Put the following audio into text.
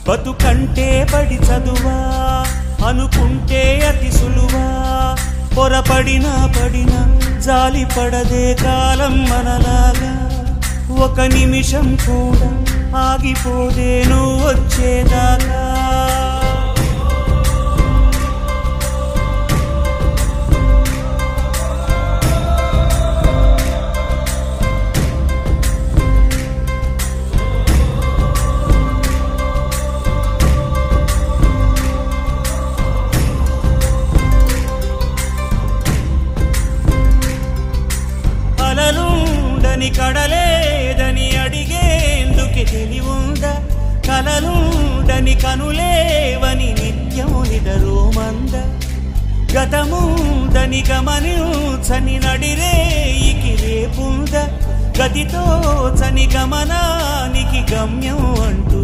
బతుకంటే పడి చదువా అనుకుంటే అతి సులువా పొరపడినా పడినా జాలి పడదే కాలం మనలాగా ఒక నిమిషం కూడా ఆగిపోదే నువ్వు వచ్చేదాకా కలలుండని కడలేదని అడిగేందుకు తెలివుందా కలలుండని కనులేవని నిత్యము నిదరోమంద గతముందని గమనించని నడిరేయికి రేపుందా గతితో చని గమనానికి గమ్యం అంటూ